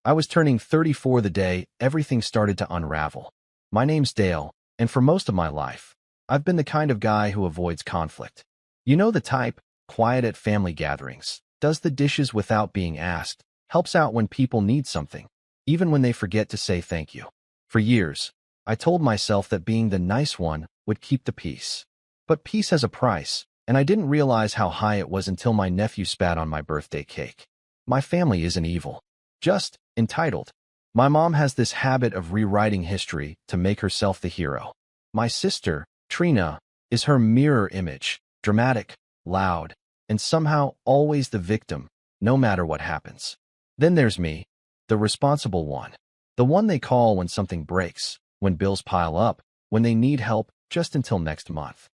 I was turning 34 the day everything started to unravel. My name's Dale, and for most of my life, I've been the kind of guy who avoids conflict. You know the type, quiet at family gatherings, does the dishes without being asked, helps out when people need something, even when they forget to say thank you. For years, I told myself that being the nice one would keep the peace. But peace has a price, and I didn't realize how high it was until my nephew spat on my birthday cake. My family isn't evil, just entitled. My mom has this habit of rewriting history to make herself the hero. My sister, Trina, is her mirror image, dramatic, loud, and somehow always the victim, no matter what happens. Then there's me, the responsible one. The one they call when something breaks, when bills pile up, when they need help just until next month.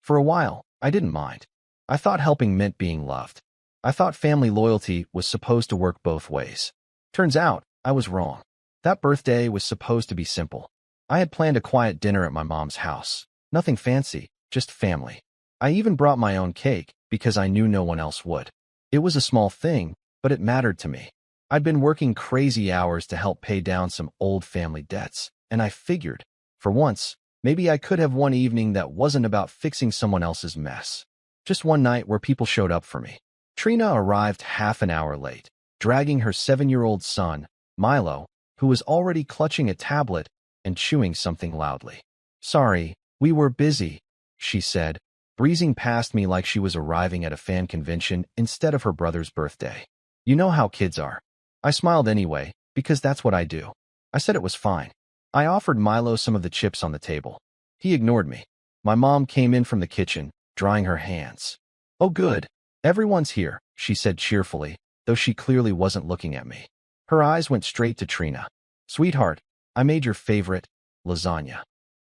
For a while, I didn't mind. I thought helping meant being loved. I thought family loyalty was supposed to work both ways. Turns out, I was wrong. That birthday was supposed to be simple. I had planned a quiet dinner at my mom's house. Nothing fancy, just family. I even brought my own cake because I knew no one else would. It was a small thing, but it mattered to me. I'd been working crazy hours to help pay down some old family debts, and I figured, for once, maybe I could have one evening that wasn't about fixing someone else's mess. Just one night where people showed up for me. Trina arrived half an hour late, dragging her 7-year-old son, Milo, who was already clutching a tablet and chewing something loudly. "Sorry, we were busy," she said, breezing past me like she was arriving at a fan convention instead of her brother's birthday. You know how kids are. I smiled anyway, because that's what I do. I said it was fine. I offered Milo some of the chips on the table. He ignored me. My mom came in from the kitchen, drying her hands. "Oh good, everyone's here," she said cheerfully, though she clearly wasn't looking at me. Her eyes went straight to Trina. "Sweetheart, I made your favorite, lasagna."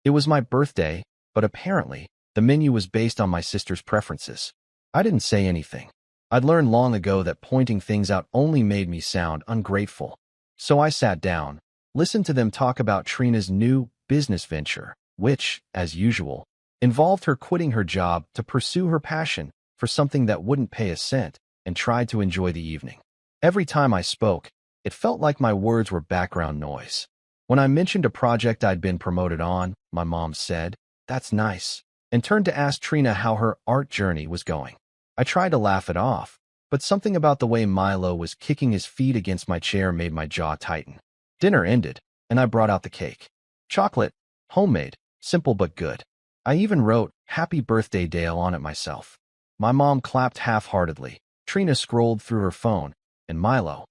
It was my birthday, but apparently, the menu was based on my sister's preferences. I didn't say anything. I'd learned long ago that pointing things out only made me sound ungrateful. So I sat down, listened to them talk about Trina's new business venture, which, as usual, involved her quitting her job to pursue her passion for something that wouldn't pay a cent, and tried to enjoy the evening. Every time I spoke, it felt like my words were background noise. When I mentioned a project I'd been promoted on, my mom said, "That's nice," and turned to ask Trina how her art journey was going. I tried to laugh it off, but something about the way Milo was kicking his feet against my chair made my jaw tighten. Dinner ended, and I brought out the cake. Chocolate, homemade, simple but good. I even wrote, "Happy Birthday, Dale," on it myself. My mom clapped half-heartedly. Trina scrolled through her phone, and Milo,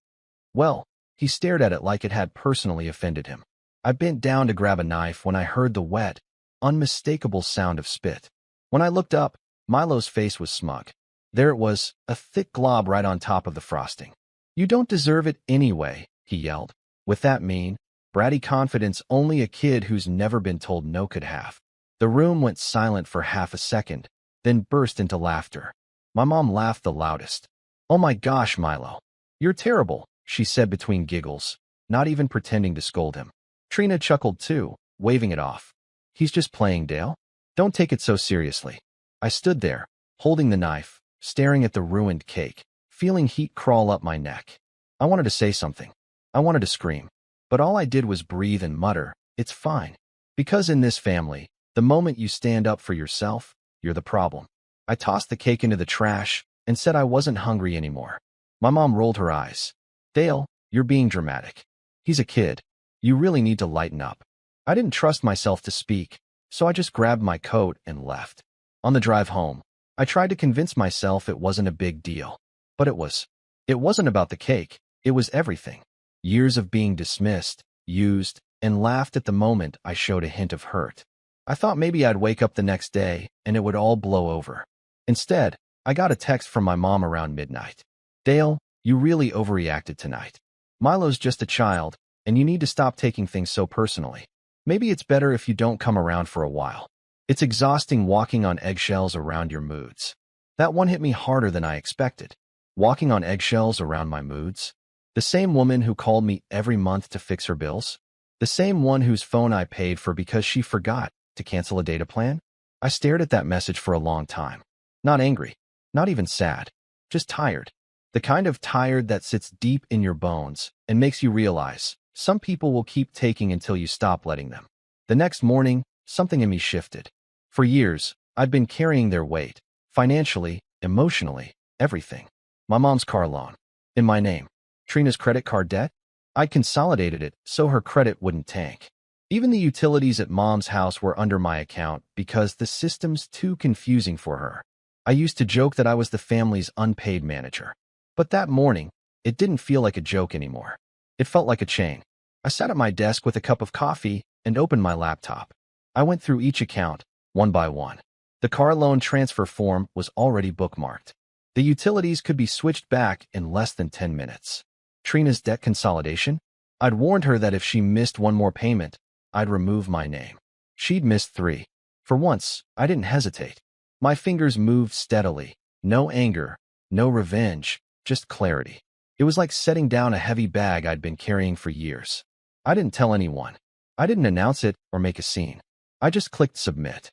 well, he stared at it like it had personally offended him. I bent down to grab a knife when I heard the wet, unmistakable sound of spit. When I looked up, Milo's face was smug. There it was, a thick glob right on top of the frosting. "You don't deserve it anyway," he yelled, with that mean, bratty confidence only a kid who's never been told no could have. The room went silent for half a second, then burst into laughter. My mom laughed the loudest. "Oh my gosh, Milo. You're terrible," she said between giggles, not even pretending to scold him. Trina chuckled too, waving it off. "He's just playing, Dale. Don't take it so seriously." I stood there, holding the knife, staring at the ruined cake, feeling heat crawl up my neck. I wanted to say something. I wanted to scream. But all I did was breathe and mutter, "It's fine." Because in this family, the moment you stand up for yourself, you're the problem. I tossed the cake into the trash and said I wasn't hungry anymore. My mom rolled her eyes. "Dale, you're being dramatic. He's a kid. You really need to lighten up." I didn't trust myself to speak, so I just grabbed my coat and left. On the drive home, I tried to convince myself it wasn't a big deal. But it was. It wasn't about the cake. It was everything. Years of being dismissed, used, and laughed at the moment I showed a hint of hurt. I thought maybe I'd wake up the next day and it would all blow over. Instead, I got a text from my mom around midnight. "Dale, you really overreacted tonight. Milo's just a child, and you need to stop taking things so personally. Maybe it's better if you don't come around for a while. It's exhausting walking on eggshells around your moods." That one hit me harder than I expected. Walking on eggshells around my moods? The same woman who called me every month to fix her bills? The same one whose phone I paid for because she forgot to cancel a data plan? I stared at that message for a long time. Not angry, not even sad, just tired. The kind of tired that sits deep in your bones and makes you realize some people will keep taking until you stop letting them. The next morning, something in me shifted. For years, I'd been carrying their weight, financially, emotionally, everything. My mom's car loan, in my name. Trina's credit card debt, I'd consolidated it so her credit wouldn't tank. Even the utilities at Mom's house were under my account because the system's too confusing for her. I used to joke that I was the family's unpaid manager. But that morning, it didn't feel like a joke anymore. It felt like a chain. I sat at my desk with a cup of coffee and opened my laptop. I went through each account, one by one. The car loan transfer form was already bookmarked. The utilities could be switched back in less than 10 minutes. Trina's debt consolidation? I'd warned her that if she missed one more payment, I'd remove my name. She'd missed 3. For once, I didn't hesitate. My fingers moved steadily. No anger, no revenge, just clarity. It was like setting down a heavy bag I'd been carrying for years. I didn't tell anyone. I didn't announce it or make a scene. I just clicked submit.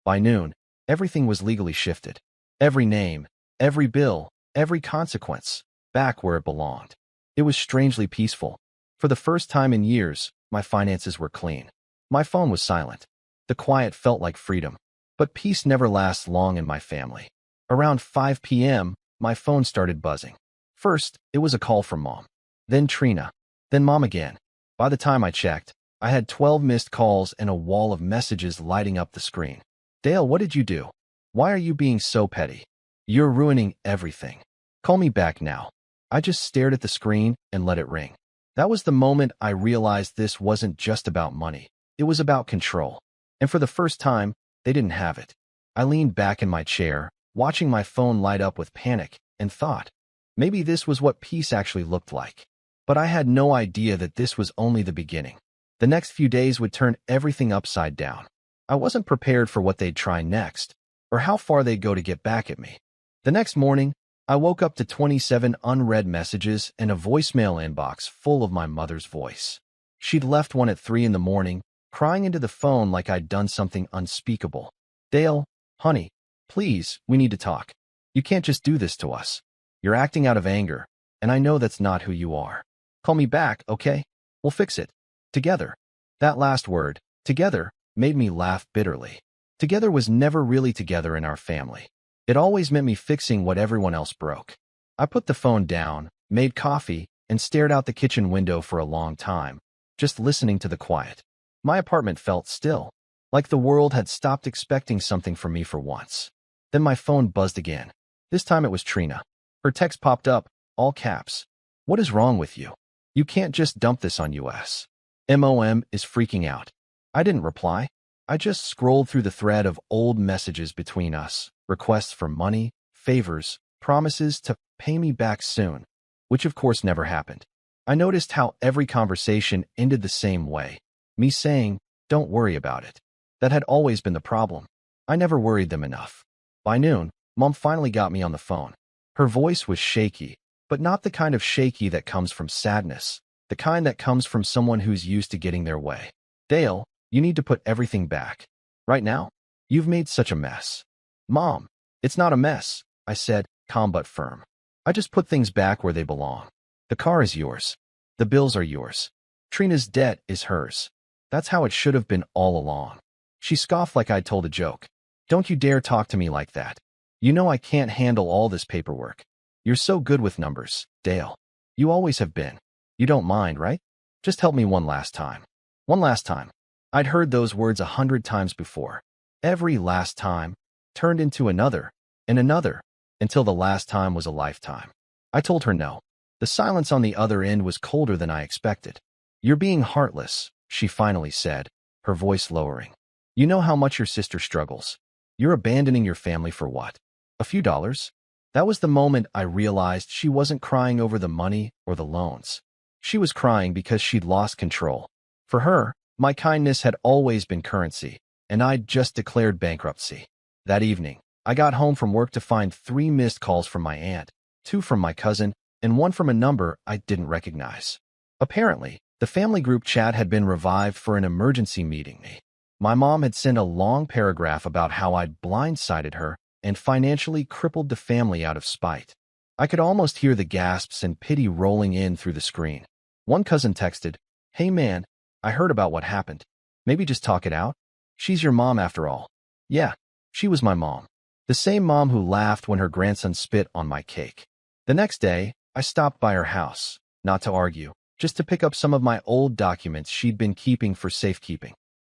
By noon, everything was legally shifted. Every name, every bill, every consequence, back where it belonged. It was strangely peaceful. For the first time in years, my finances were clean. My phone was silent. The quiet felt like freedom. But peace never lasts long in my family. Around 5 p.m., my phone started buzzing. First, it was a call from Mom. Then Trina. Then Mom again. By the time I checked, I had 12 missed calls and a wall of messages lighting up the screen. Dale, what did you do? Why are you being so petty? You're ruining everything. Call me back now. I just stared at the screen and let it ring. That was the moment I realized this wasn't just about money. It was about control. And for the first time, they didn't have it. I leaned back in my chair, watching my phone light up with panic, and thought, maybe this was what peace actually looked like. But I had no idea that this was only the beginning. The next few days would turn everything upside down. I wasn't prepared for what they'd try next, or how far they'd go to get back at me. The next morning, I woke up to 27 unread messages and a voicemail inbox full of my mother's voice. She'd left one at 3 in the morning, crying into the phone like I'd done something unspeakable. Dale, honey, please, we need to talk. You can't just do this to us. You're acting out of anger, and I know that's not who you are. Call me back, okay? We'll fix it. Together. That last word, together, made me laugh bitterly. Together was never really together in our family. It always meant me fixing what everyone else broke. I put the phone down, made coffee, and stared out the kitchen window for a long time, just listening to the quiet. My apartment felt still, like the world had stopped expecting something from me for once. Then my phone buzzed again. This time it was Trina. Her text popped up, all caps. What is wrong with you? You can't just dump this on us. Mom is freaking out. I didn't reply. I just scrolled through the thread of old messages between us, requests for money, favors, promises to pay me back soon, which of course never happened. I noticed how every conversation ended the same way, me saying, don't worry about it. That had always been the problem. I never worried them enough. By noon, Mom finally got me on the phone. Her voice was shaky, but not the kind of shaky that comes from sadness, the kind that comes from someone who's used to getting their way. Dale, you need to put everything back. Right now, you've made such a mess. Mom, it's not a mess, I said, calm but firm. I just put things back where they belong. The car is yours. The bills are yours. Trina's debt is hers. That's how it should have been all along. She scoffed like I'd told a joke. Don't you dare talk to me like that. You know I can't handle all this paperwork. You're so good with numbers, Dale. You always have been. You don't mind, right? Just help me one last time. One last time. I'd heard those words 100 times before. Every last time turned into another, and another, until the last time was a lifetime. I told her no. The silence on the other end was colder than I expected. You're being heartless, she finally said, her voice lowering. You know how much your sister struggles. You're abandoning your family for what? A few dollars? That was the moment I realized she wasn't crying over the money or the loans. She was crying because she'd lost control. For her, my kindness had always been currency, and I'd just declared bankruptcy. That evening, I got home from work to find 3 missed calls from my aunt, 2 from my cousin, and 1 from a number I didn't recognize. Apparently, the family group chat had been revived for an emergency meeting. My mom had sent a long paragraph about how I'd blindsided her and financially crippled the family out of spite. I could almost hear the gasps and pity rolling in through the screen. One cousin texted, "Hey man, I heard about what happened. Maybe just talk it out? She's your mom after all." Yeah, she was my mom. The same mom who laughed when her grandson spit on my cake. The next day, I stopped by her house, not to argue, just to pick up some of my old documents she'd been keeping for safekeeping.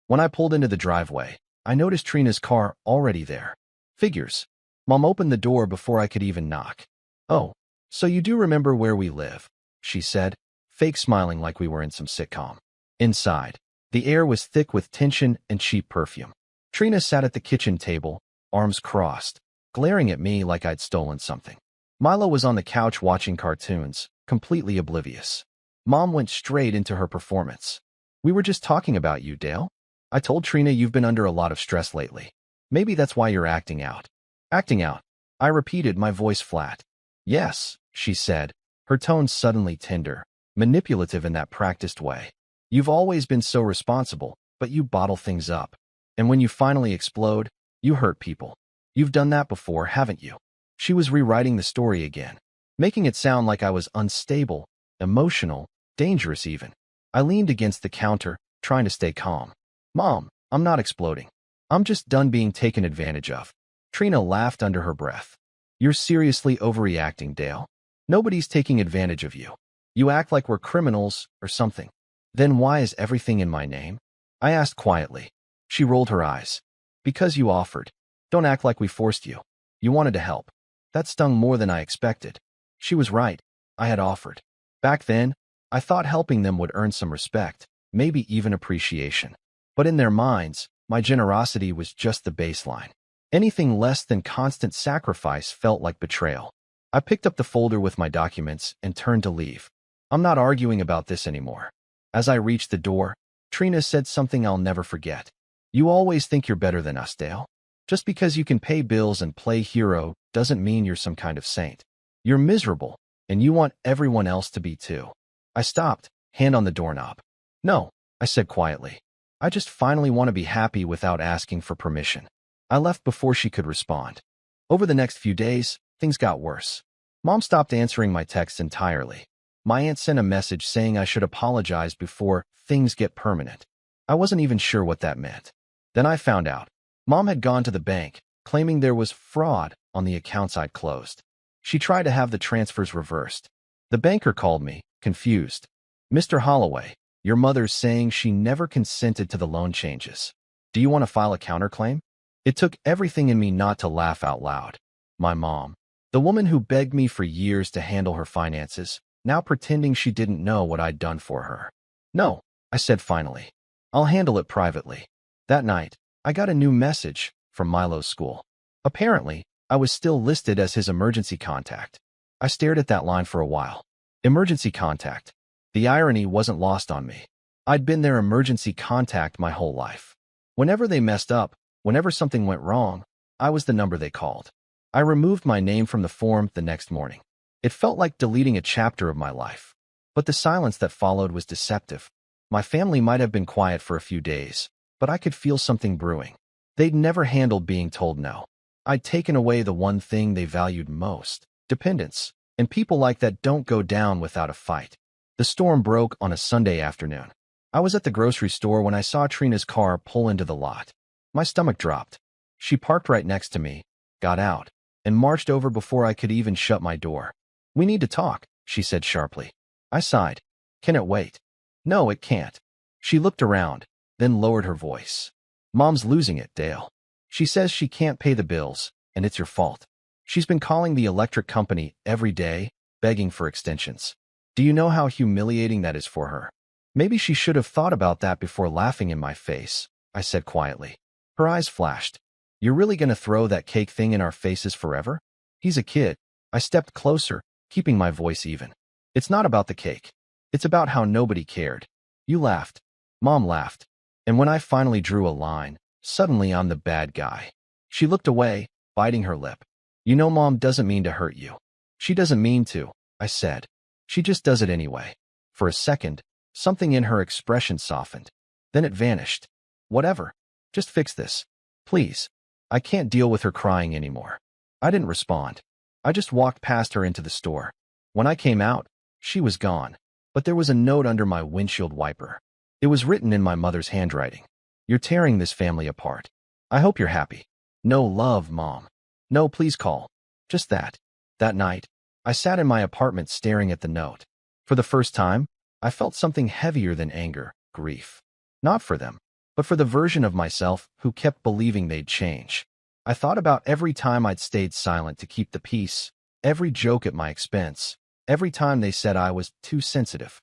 When I pulled into the driveway, I noticed Trina's car already there. Figures. Mom opened the door before I could even knock. "Oh, so you do remember where we live," she said, fake smiling like we were in some sitcom. Inside, the air was thick with tension and cheap perfume. Trina sat at the kitchen table, arms crossed, glaring at me like I'd stolen something. Milo was on the couch watching cartoons, completely oblivious. Mom went straight into her performance. "We were just talking about you, Dale. I told Trina you've been under a lot of stress lately. Maybe that's why you're acting out." "Acting out?" I repeated, my voice flat. "Yes," she said, her tone suddenly tender, manipulative in that practiced way. "You've always been so responsible, but you bottle things up. And when you finally explode, you hurt people. You've done that before, haven't you?" She was rewriting the story again, making it sound like I was unstable, emotional, dangerous even. I leaned against the counter, trying to stay calm. "Mom, I'm not exploding. I'm just done being taken advantage of." Trina laughed under her breath. "You're seriously overreacting, Dale. Nobody's taking advantage of you. You act like we're criminals or something." "Then why is everything in my name?" I asked quietly. She rolled her eyes. "Because you offered. Don't act like we forced you. You wanted to help." That stung more than I expected. She was right. I had offered. Back then, I thought helping them would earn some respect, maybe even appreciation. But in their minds, my generosity was just the baseline. Anything less than constant sacrifice felt like betrayal. I picked up the folder with my documents and turned to leave. "I'm not arguing about this anymore." As I reached the door, Trina said something I'll never forget. "You always think you're better than us, Dale. Just because you can pay bills and play hero doesn't mean you're some kind of saint. You're miserable, and you want everyone else to be too." I stopped, hand on the doorknob. "No," I said quietly. "I just finally want to be happy without asking for permission." I left before she could respond. Over the next few days, things got worse. Mom stopped answering my texts entirely. My aunt sent a message saying I should apologize before things get permanent. I wasn't even sure what that meant. Then I found out. Mom had gone to the bank, claiming there was fraud on the accounts I'd closed. She tried to have the transfers reversed. The banker called me, confused. "Mr. Holloway, your mother's saying she never consented to the loan changes. Do you want to file a counterclaim?" It took everything in me not to laugh out loud. My mom, the woman who begged me for years to handle her finances, now pretending she didn't know what I'd done for her. "No," I said finally. "I'll handle it privately." That night, I got a new message from Milo's school. Apparently, I was still listed as his emergency contact. I stared at that line for a while. Emergency contact. The irony wasn't lost on me. I'd been their emergency contact my whole life. Whenever they messed up, whenever something went wrong, I was the number they called. I removed my name from the form the next morning. It felt like deleting a chapter of my life. But the silence that followed was deceptive. My family might have been quiet for a few days, but I could feel something brewing. They'd never handled being told no. I'd taken away the one thing they valued most, dependence, and people like that don't go down without a fight. The storm broke on a Sunday afternoon. I was at the grocery store when I saw Trina's car pull into the lot. My stomach dropped. She parked right next to me, got out, and marched over before I could even shut my door. "We need to talk," she said sharply. I sighed. "Can it wait?" "No, it can't." She looked around, then lowered her voice. "Mom's losing it, Dale. She says she can't pay the bills, and it's your fault. She's been calling the electric company every day, begging for extensions. Do you know how humiliating that is for her?" "Maybe she should have thought about that before laughing in my face," I said quietly. Her eyes flashed. "You're really going to throw that cake thing in our faces forever?" "He's a kid." I stepped closer, keeping my voice even. "It's not about the cake. It's about how nobody cared. You laughed. Mom laughed. And when I finally drew a line, suddenly I'm the bad guy." She looked away, biting her lip. "You know Mom doesn't mean to hurt you." "She doesn't mean to," I said. "She just does it anyway." For a second, something in her expression softened. Then it vanished. "Whatever. Just fix this. Please. I can't deal with her crying anymore." I didn't respond. I just walked past her into the store. When I came out, she was gone. But there was a note under my windshield wiper. It was written in my mother's handwriting. "You're tearing this family apart. I hope you're happy. No love, Mom. No, please call." Just that. That night, I sat in my apartment staring at the note. For the first time, I felt something heavier than anger, grief. Not for them, but for the version of myself who kept believing they'd change. I thought about every time I'd stayed silent to keep the peace, every joke at my expense, every time they said I was too sensitive.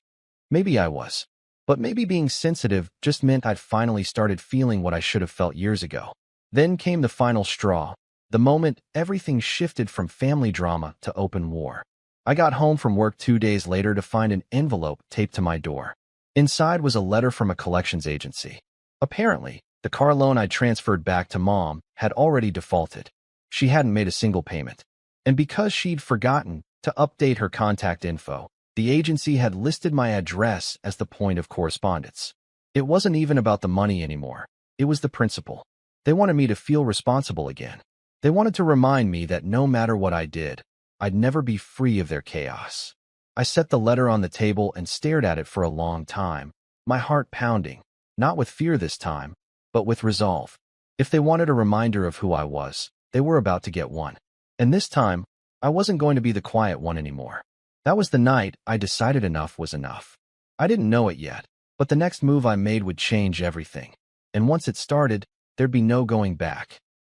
Maybe I was. But maybe being sensitive just meant I'd finally started feeling what I should have felt years ago. Then came the final straw, the moment everything shifted from family drama to open war. I got home from work 2 days later to find an envelope taped to my door. Inside was a letter from a collections agency. Apparently, the car loan I transferred back to Mom had already defaulted. She hadn't made a single payment. And because she'd forgotten to update her contact info, the agency had listed my address as the point of correspondence. It wasn't even about the money anymore. It was the principle. They wanted me to feel responsible again. They wanted to remind me that no matter what I did, I'd never be free of their chaos. I set the letter on the table and stared at it for a long time, my heart pounding, not with fear this time, but with resolve. If they wanted a reminder of who I was, they were about to get one. And this time, I wasn't going to be the quiet one anymore. That was the night I decided enough was enough. I didn't know it yet, but the next move I made would change everything. And once it started, there'd be no going back.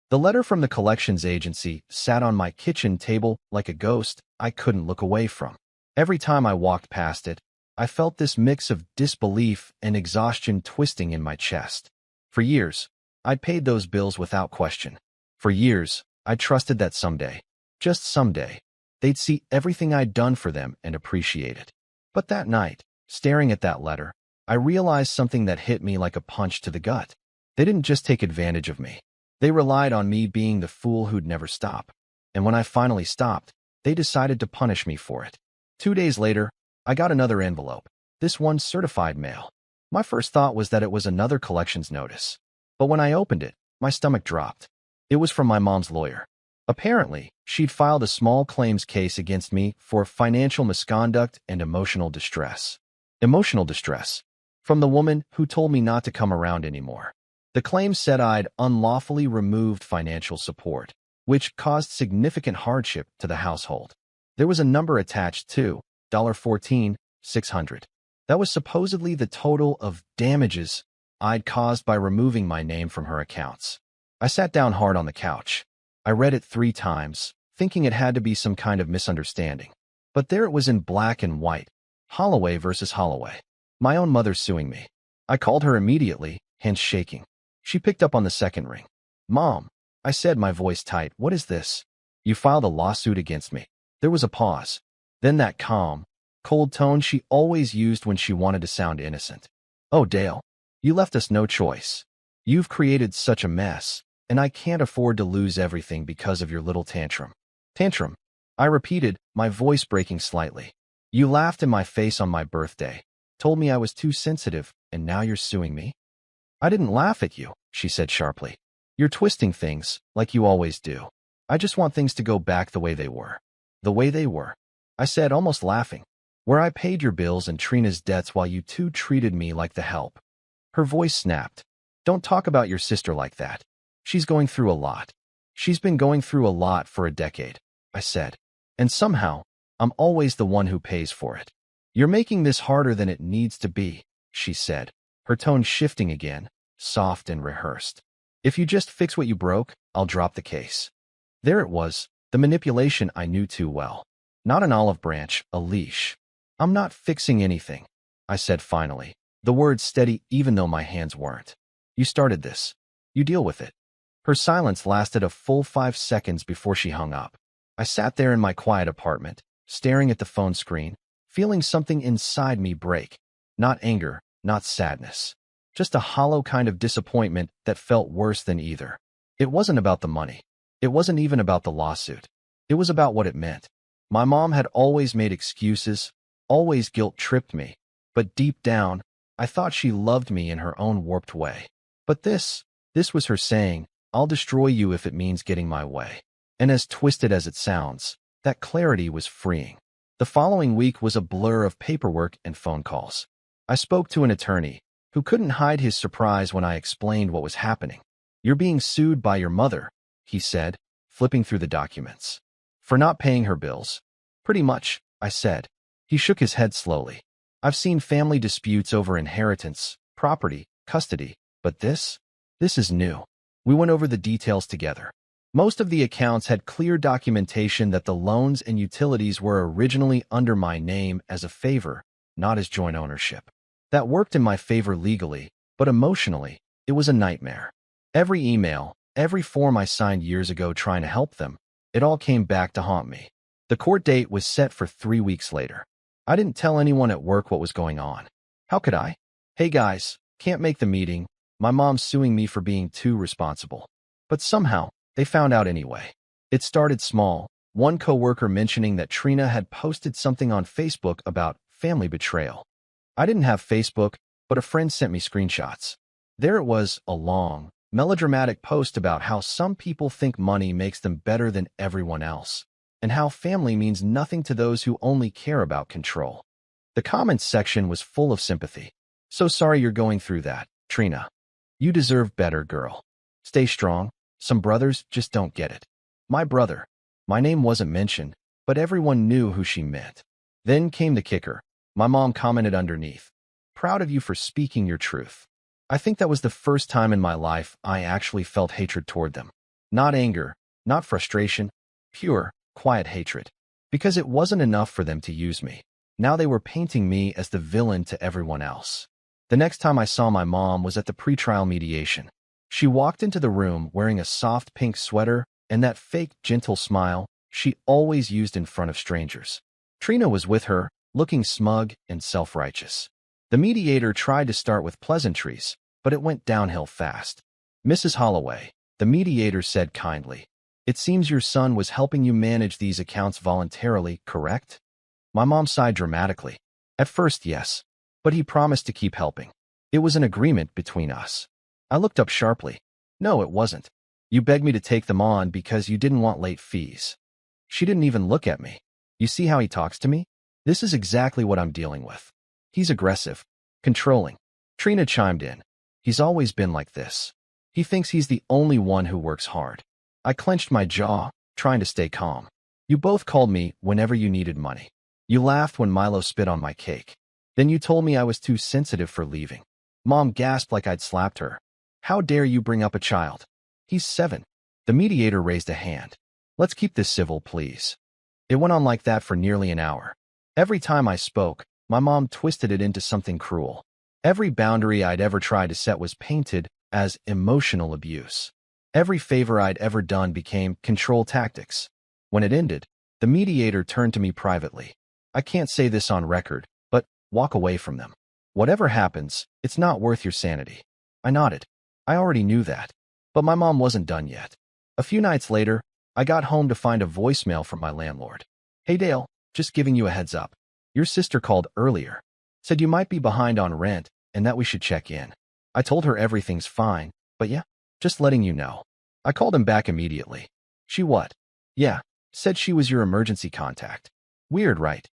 The letter from the collections agency sat on my kitchen table like a ghost I couldn't look away from. Every time I walked past it, I felt this mix of disbelief and exhaustion twisting in my chest. For years, I'd paid those bills without question. For years, I trusted that someday, just someday, they'd see everything I'd done for them and appreciate it. But that night, staring at that letter, I realized something that hit me like a punch to the gut. They didn't just take advantage of me. They relied on me being the fool who'd never stop. And when I finally stopped, they decided to punish me for it. 2 days later, I got another envelope, this one certified mail. My first thought was that it was another collections notice. But when I opened it, my stomach dropped. It was from my mom's lawyer. Apparently, she'd filed a small claims case against me for financial misconduct and emotional distress. Emotional distress. From the woman who told me not to come around anymore. The claim said I'd unlawfully removed financial support, which caused significant hardship to the household. There was a number attached too, $14,600. That was supposedly the total of damages I'd caused by removing my name from her accounts. I sat down hard on the couch. I read it 3 times, thinking it had to be some kind of misunderstanding. But there it was in black and white, Holloway versus Holloway. My own mother suing me. I called her immediately, hands shaking. She picked up on the second ring. "Mom," I said, my voice tight, "what is this? You filed a lawsuit against me." There was a pause. Then that calm, cold tone she always used when she wanted to sound innocent. "Oh, Dale, you left us no choice. You've created such a mess, and I can't afford to lose everything because of your little tantrum." Tantrum, I repeated, my voice breaking slightly. "You laughed in my face on my birthday, told me I was too sensitive, and now you're suing me?" "I didn't laugh at you," she said sharply. "You're twisting things, like you always do. I just want things to go back the way they were." "The way they were," I said, almost laughing. "Where I paid your bills and Trina's debts while you two treated me like the help." Her voice snapped. "Don't talk about your sister like that. She's going through a lot. She's been going through a lot for a decade," I said. "And somehow, I'm always the one who pays for it." "You're making this harder than it needs to be," she said, her tone shifting again, soft and rehearsed. "If you just fix what you broke, I'll drop the case." There it was, the manipulation I knew too well. Not an olive branch, a leash. "I'm not fixing anything," I said finally, the words steady even though my hands weren't. "You started this. You deal with it." Her silence lasted a full 5 seconds before she hung up. I sat there in my quiet apartment, staring at the phone screen, feeling something inside me break. Not anger, not sadness. Just a hollow kind of disappointment that felt worse than either. It wasn't about the money. It wasn't even about the lawsuit. It was about what it meant. My mom had always made excuses, always guilt-tripped me. But deep down, I thought she loved me in her own warped way. But this was her saying, "I'll destroy you if it means getting my way." And as twisted as it sounds, That clarity was freeing. The following week was a blur of paperwork and phone calls. I spoke to an attorney who couldn't hide his surprise when I explained what was happening. "You're being sued by your mother," he said, flipping through the documents. "For not paying her bills." "Pretty much," I said. He shook his head slowly. "I've seen family disputes over inheritance, property, custody, but this is new." We went over the details together. Most of the accounts had clear documentation that the loans and utilities were originally under my name as a favor, not as joint ownership. That worked in my favor legally, but emotionally, it was a nightmare. Every email, every form I signed years ago trying to help them, it all came back to haunt me. The court date was set for 3 weeks later. I didn't tell anyone at work what was going on. How could I? "Hey guys, can't make the meeting. My mom's suing me for being too responsible." But somehow, they found out anyway. It started small, one coworker mentioning that Trina had posted something on Facebook about family betrayal. I didn't have Facebook, but a friend sent me screenshots. There it was, a long, melodramatic post about how some people think money makes them better than everyone else, and how family means nothing to those who only care about control. The comments section was full of sympathy. "So sorry you're going through that, Trina. You deserve better, girl. Stay strong. Some brothers just don't get it." My brother. My name wasn't mentioned, but everyone knew who she meant. Then came the kicker. My mom commented underneath, "Proud of you for speaking your truth." I think that was the first time in my life I actually felt hatred toward them. Not anger, not frustration, pure, quiet hatred. Because it wasn't enough for them to use me. Now they were painting me as the villain to everyone else. The next time I saw my mom was at the pretrial mediation. She walked into the room wearing a soft pink sweater and that fake, gentle smile she always used in front of strangers. Trina was with her, looking smug and self-righteous. The mediator tried to start with pleasantries, but it went downhill fast. "Mrs. Holloway," the mediator said kindly, "it seems your son was helping you manage these accounts voluntarily, correct?" My mom sighed dramatically. "At first, yes, but he promised to keep helping. It was an agreement between us." I looked up sharply. "No, it wasn't. You begged me to take them on because you didn't want late fees." She didn't even look at me. "You see how he talks to me? This is exactly what I'm dealing with. He's aggressive, controlling." Trina chimed in. "He's always been like this. He thinks he's the only one who works hard." I clenched my jaw, trying to stay calm. "You both called me whenever you needed money. You laughed when Milo spit on my cake. Then you told me I was too sensitive for leaving." Mom gasped like I'd slapped her. "How dare you bring up a child? He's 7. The mediator raised a hand. "Let's keep this civil, please." It went on like that for nearly an hour. Every time I spoke, my mom twisted it into something cruel. Every boundary I'd ever tried to set was painted as emotional abuse. Every favor I'd ever done became control tactics. When it ended, the mediator turned to me privately. "I can't say this on record, but walk away from them. Whatever happens, it's not worth your sanity." I nodded. I already knew that. But my mom wasn't done yet. A few nights later, I got home to find a voicemail from my landlord. "Hey Dale, just giving you a heads up. Your sister called earlier. Said you might be behind on rent and that we should check in." I told her everything's fine, but yeah, just letting you know. I called him back immediately. "She what?" "Yeah, said she was your emergency contact." Weird, right?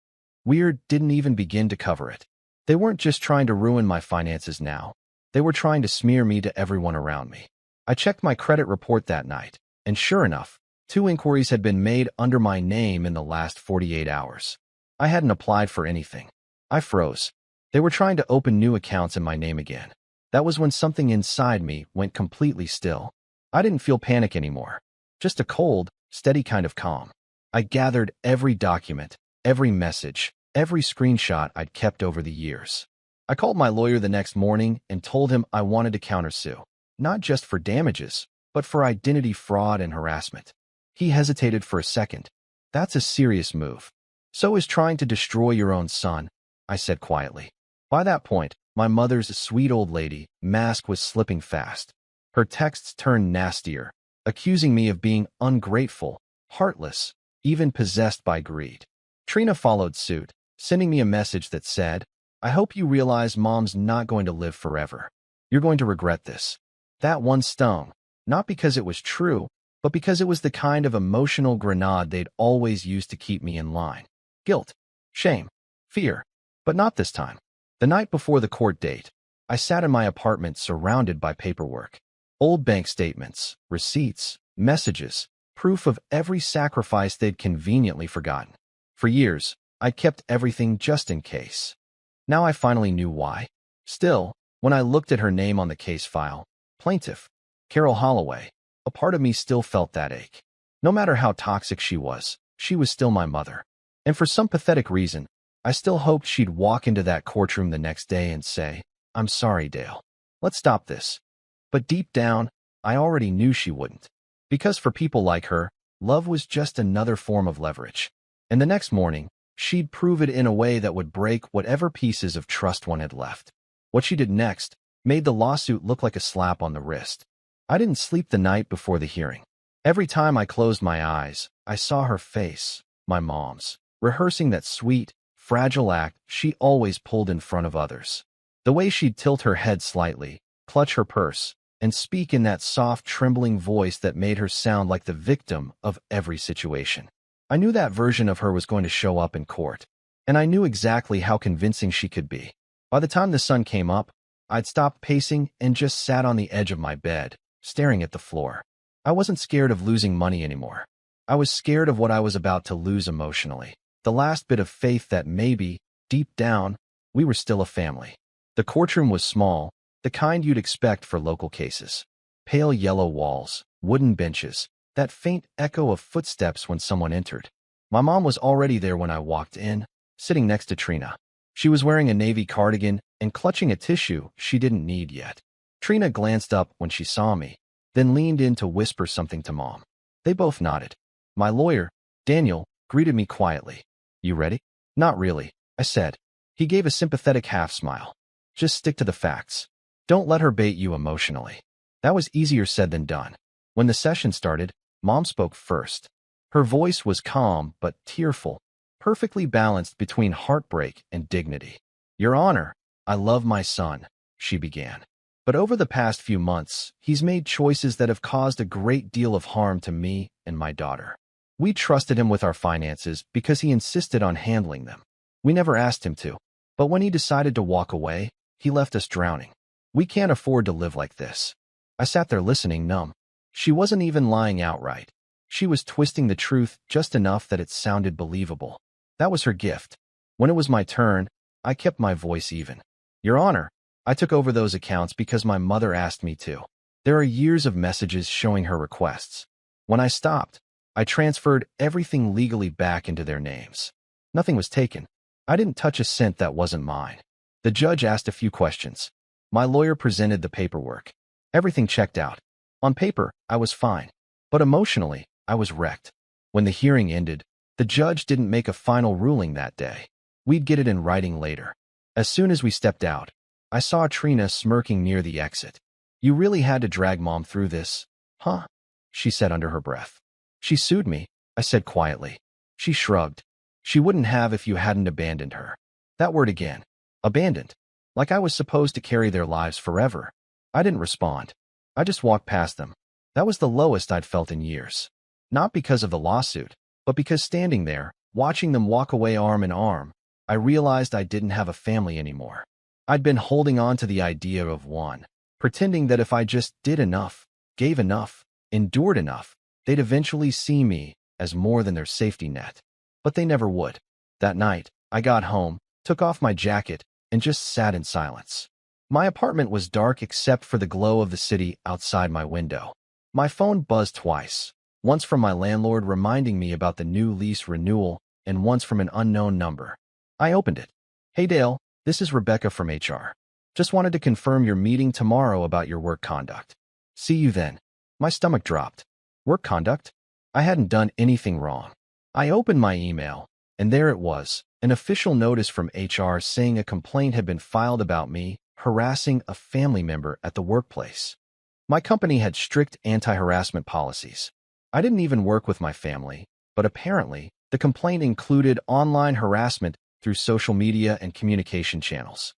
Weird didn't even begin to cover it. They weren't just trying to ruin my finances now. They were trying to smear me to everyone around me. I checked my credit report that night, and sure enough, 2 inquiries had been made under my name in the last 48 hours. I hadn't applied for anything. I froze. They were trying to open new accounts in my name again. That was when something inside me went completely still. I didn't feel panic anymore. Just a cold, steady kind of calm. I gathered every document, every message, every screenshot I'd kept over the years. I called my lawyer the next morning and told him I wanted to countersue, not just for damages, but for identity fraud and harassment. He hesitated for a second. "That's a serious move." "So is trying to destroy your own son," I said quietly. By that point, my mother's sweet old lady mask was slipping fast. Her texts turned nastier, accusing me of being ungrateful, heartless, even possessed by greed. Trina followed suit, sending me a message that said, "I hope you realize Mom's not going to live forever. You're going to regret this." That one stung, not because it was true, but because it was the kind of emotional grenade they'd always used to keep me in line. Guilt, shame, fear, but not this time. The night before the court date, I sat in my apartment surrounded by paperwork. Old bank statements, receipts, messages, proof of every sacrifice they'd conveniently forgotten. For years, I'd kept everything just in case. Now I finally knew why. Still, when I looked at her name on the case file, plaintiff, Carol Holloway, a part of me still felt that ache. No matter how toxic she was still my mother. And for some pathetic reason, I still hoped she'd walk into that courtroom the next day and say, "I'm sorry, Dale. Let's stop this." But deep down, I already knew she wouldn't. Because for people like her, love was just another form of leverage. And the next morning, she'd prove it in a way that would break whatever pieces of trust one had left. What she did next made the lawsuit look like a slap on the wrist. I didn't sleep the night before the hearing. Every time I closed my eyes, I saw her face, my mom's, rehearsing that sweet, fragile act she always pulled in front of others. The way she'd tilt her head slightly, clutch her purse, and speak in that soft, trembling voice that made her sound like the victim of every situation. I knew that version of her was going to show up in court, and I knew exactly how convincing she could be. By the time the sun came up, I'd stopped pacing and just sat on the edge of my bed, staring at the floor. I wasn't scared of losing money anymore. I was scared of what I was about to lose emotionally. The last bit of faith that maybe, deep down, we were still a family. The courtroom was small, the kind you'd expect for local cases. Pale yellow walls, wooden benches, that faint echo of footsteps when someone entered. My mom was already there when I walked in, sitting next to Trina. She was wearing a navy cardigan and clutching a tissue she didn't need yet. Trina glanced up when she saw me, then leaned in to whisper something to Mom. They both nodded. My lawyer, Daniel, greeted me quietly. "You ready?" "Not really," I said. He gave a sympathetic half-smile. "Just stick to the facts. Don't let her bait you emotionally." That was easier said than done. When the session started, Mom spoke first. Her voice was calm but tearful, perfectly balanced between heartbreak and dignity. "Your Honor, I love my son," she began. "But over the past few months, he's made choices that have caused a great deal of harm to me and my daughter. We trusted him with our finances because he insisted on handling them. We never asked him to. But when he decided to walk away, he left us drowning. We can't afford to live like this." I sat there listening, numb. She wasn't even lying outright. She was twisting the truth just enough that it sounded believable. That was her gift. When it was my turn, I kept my voice even. "Your Honor, I took over those accounts because my mother asked me to. There are years of messages showing her requests. When I stopped, I transferred everything legally back into their names. Nothing was taken. I didn't touch a cent that wasn't mine." The judge asked a few questions. My lawyer presented the paperwork. Everything checked out. On paper, I was fine. But emotionally, I was wrecked. When the hearing ended, the judge didn't make a final ruling that day. We'd get it in writing later. As soon as we stepped out, I saw Trina smirking near the exit. "You really had to drag Mom through this, huh?" she said under her breath. "She sued me," I said quietly. She shrugged. "She wouldn't have if you hadn't abandoned her." That word again. Abandoned. Like I was supposed to carry their lives forever. I didn't respond. I just walked past them. That was the lowest I'd felt in years. Not because of the lawsuit, but because standing there, watching them walk away arm in arm, I realized I didn't have a family anymore. I'd been holding on to the idea of one, pretending that if I just did enough, gave enough, endured enough, they'd eventually see me as more than their safety net. But they never would. That night, I got home, took off my jacket, and just sat in silence. My apartment was dark except for the glow of the city outside my window. My phone buzzed twice, once from my landlord reminding me about the new lease renewal, and once from an unknown number. I opened it. "Hey Dale, this is Rebecca from HR. Just wanted to confirm your meeting tomorrow about your work conduct. See you then." My stomach dropped. Work conduct? I hadn't done anything wrong. I opened my email, and there it was, an official notice from HR saying a complaint had been filed about me harassing a family member at the workplace. My company had strict anti-harassment policies. I didn't even work with my family, but apparently, the complaint included online harassment through social media and communication channels.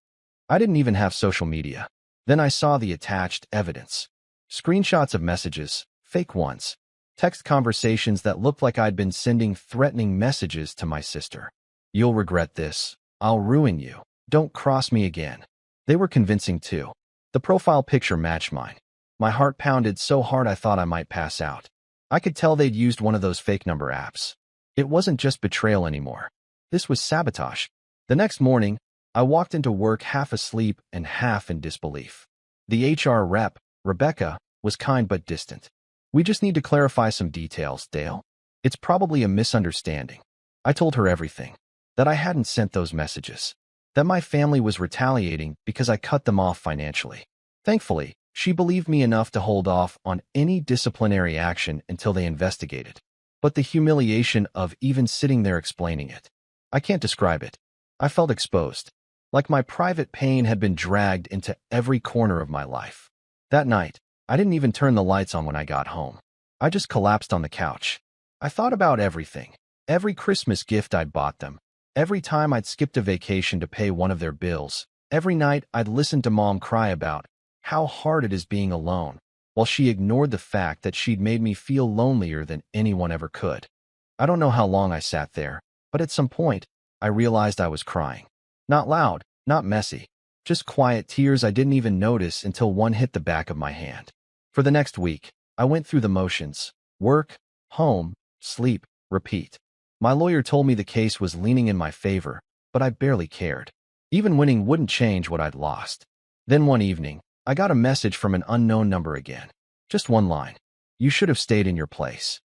I didn't even have social media. Then I saw the attached evidence. Screenshots of messages, fake ones, Text conversations that looked like I'd been sending threatening messages to my sister. "You'll regret this. I'll ruin you. Don't cross me again." They were convincing too. The profile picture matched mine. My heart pounded so hard I thought I might pass out. I could tell they'd used one of those fake number apps. It wasn't just betrayal anymore. This was sabotage. The next morning, I walked into work half asleep and half in disbelief. The HR rep, Rebecca, was kind but distant. "We just need to clarify some details, Dale. It's probably a misunderstanding." I told her everything. That I hadn't sent those messages. That my family was retaliating because I cut them off financially. Thankfully, she believed me enough to hold off on any disciplinary action until they investigated. But the humiliation of even sitting there explaining it. I can't describe it. I felt exposed. Like my private pain had been dragged into every corner of my life. That night, I didn't even turn the lights on when I got home. I just collapsed on the couch. I thought about everything. Every Christmas gift I'd bought them. Every time I'd skipped a vacation to pay one of their bills. Every night I'd listened to Mom cry about how hard it is being alone, while she ignored the fact that she'd made me feel lonelier than anyone ever could. I don't know how long I sat there, but at some point, I realized I was crying. Not loud, not messy, just quiet tears I didn't even notice until one hit the back of my hand. For the next week, I went through the motions: work, home, sleep, repeat. My lawyer told me the case was leaning in my favor, but I barely cared. Even winning wouldn't change what I'd lost. Then one evening, I got a message from an unknown number again. Just one line: "You should have stayed in your place."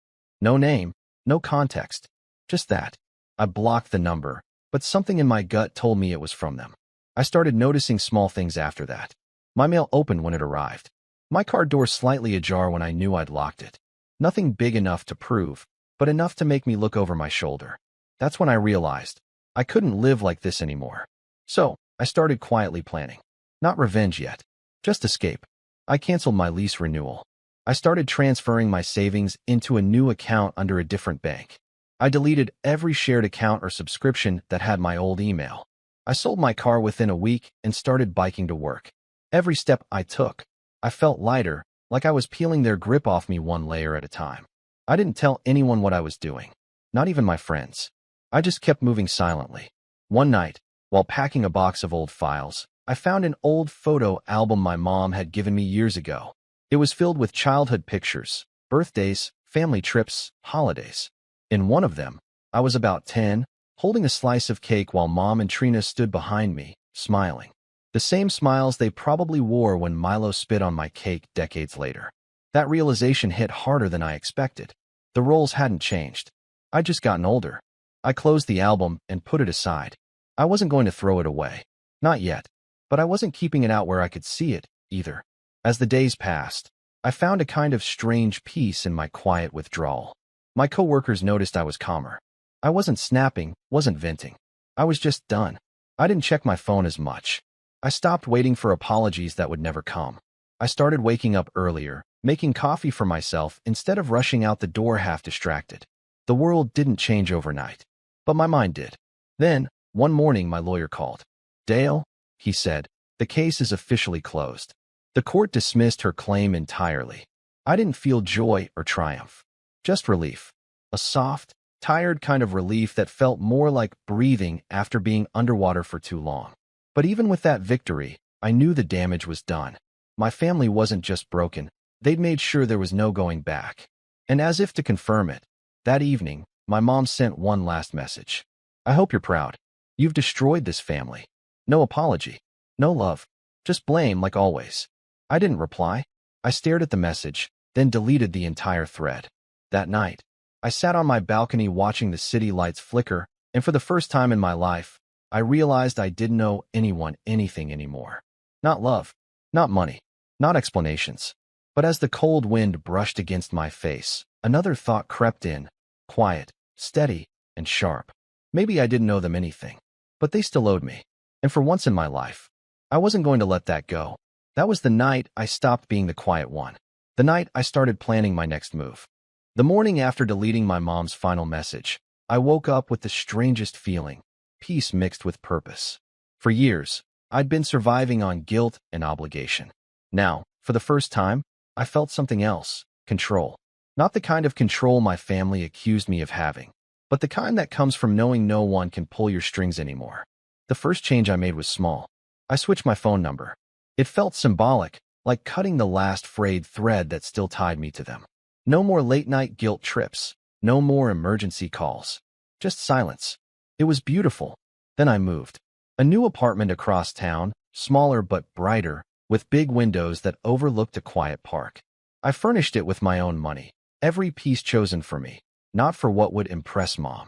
No name, no context, just that. I blocked the number, but something in my gut told me it was from them. I started noticing small things after that. My mail opened when it arrived. My car door slightly ajar when I knew I'd locked it. Nothing big enough to prove, but enough to make me look over my shoulder. That's when I realized I couldn't live like this anymore. So, I started quietly planning. Not revenge yet, just escape. I canceled my lease renewal. I started transferring my savings into a new account under a different bank. I deleted every shared account or subscription that had my old email. I sold my car within a week and started biking to work. Every step I took, I felt lighter, like I was peeling their grip off me one layer at a time. I didn't tell anyone what I was doing, not even my friends. I just kept moving silently. One night, while packing a box of old files, I found an old photo album my mom had given me years ago. It was filled with childhood pictures, birthdays, family trips, holidays. In one of them, I was about 10, holding a slice of cake while Mom and Trina stood behind me, smiling. The same smiles they probably wore when Milo spit on my cake decades later. That realization hit harder than I expected. The roles hadn't changed. I'd just gotten older. I closed the album and put it aside. I wasn't going to throw it away. Not yet. But I wasn't keeping it out where I could see it, either. As the days passed, I found a kind of strange peace in my quiet withdrawal. My coworkers noticed I was calmer. I wasn't snapping, wasn't venting. I was just done. I didn't check my phone as much. I stopped waiting for apologies that would never come. I started waking up earlier, making coffee for myself instead of rushing out the door half distracted. The world didn't change overnight, but my mind did. Then, one morning my lawyer called. "Dale," he said, "the case is officially closed." The court dismissed her claim entirely. I didn't feel joy or triumph, just relief. A soft, tired kind of relief that felt more like breathing after being underwater for too long. But even with that victory, I knew the damage was done. My family wasn't just broken, they'd made sure there was no going back. And as if to confirm it, that evening, my mom sent one last message. "I hope you're proud. You've destroyed this family. No apology. No love. Just blame like always." I didn't reply. I stared at the message, then deleted the entire thread. That night, I sat on my balcony watching the city lights flicker, and for the first time in my life, I realized I didn't owe anyone anything anymore. Not love, not money, not explanations. But as the cold wind brushed against my face, another thought crept in, quiet, steady, and sharp. Maybe I didn't owe them anything, but they still owed me. And for once in my life, I wasn't going to let that go. That was the night I stopped being the quiet one. The night I started planning my next move. The morning after deleting my mom's final message, I woke up with the strangest feeling, peace mixed with purpose. For years, I'd been surviving on guilt and obligation. Now, for the first time, I felt something else, control. Not the kind of control my family accused me of having, but the kind that comes from knowing no one can pull your strings anymore. The first change I made was small. I switched my phone number. It felt symbolic, like cutting the last frayed thread that still tied me to them. No more late-night guilt trips. No more emergency calls. Just silence. It was beautiful. Then I moved. A new apartment across town, smaller but brighter, with big windows that overlooked a quiet park. I furnished it with my own money, every piece chosen for me, not for what would impress Mom.